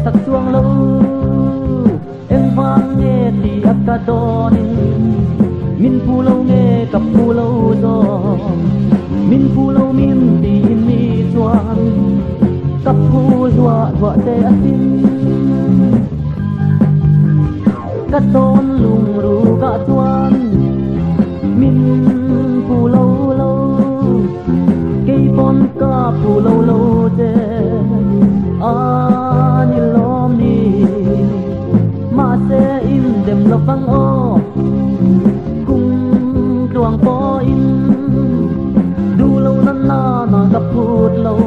sắc chuang lâu em vang nghe thì akka đòn min phu lâu nghe cặp phu lâu gió min phu lâu min thì mi chuang cặp phu dọa dọa tê asin cắt tôn lùng ru gạ chuan min phu lâu lâu cây bon ca phu lâu lâu tê ni lom ni ma se in dem lo bang o cung tuang po in du lâu nan na na gặp phút lâu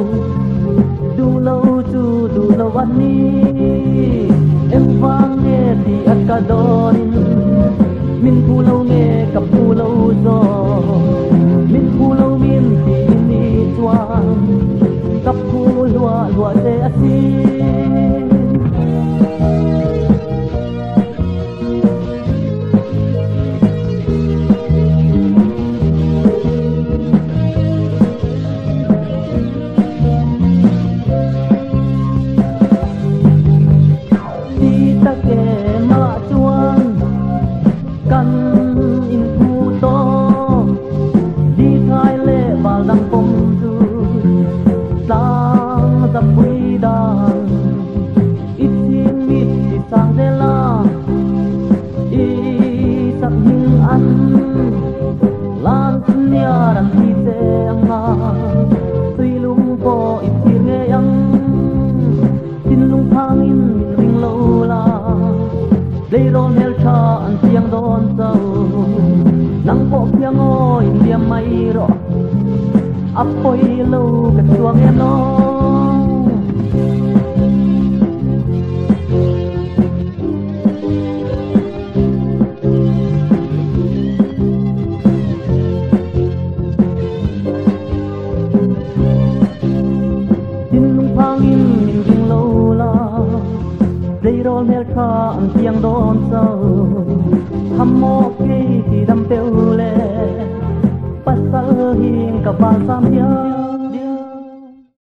du lâu chu du lâu anh ni em vang nghe thì akka đòn min phu lâu nghe gặp phu lâu gió min phu lâu min thì ni chuang gặp phu lúa lúa tê asin đi ta kề mạ chuang căn in phu to đi thái lệ và lăng phong du sang dập quy đàn ít thiên mít ít sang thế la ít sắc hình ăn lan nia đàn thi xe nga tuy lung po ít thiên nghe ăn tin lung thang in min ring lâu la lấy ron hel cha ăn tiếng đón sâu nắng bộ tiếng ngồi niềm mây rõ ấp bôi lâu cất chuông em nó tin lung phang in mình dừng lâu la lấy ron hel cha ăn tiếng đón sâu hâm mộ cây thì đâm bèo lệ pasal hing ka pasam ya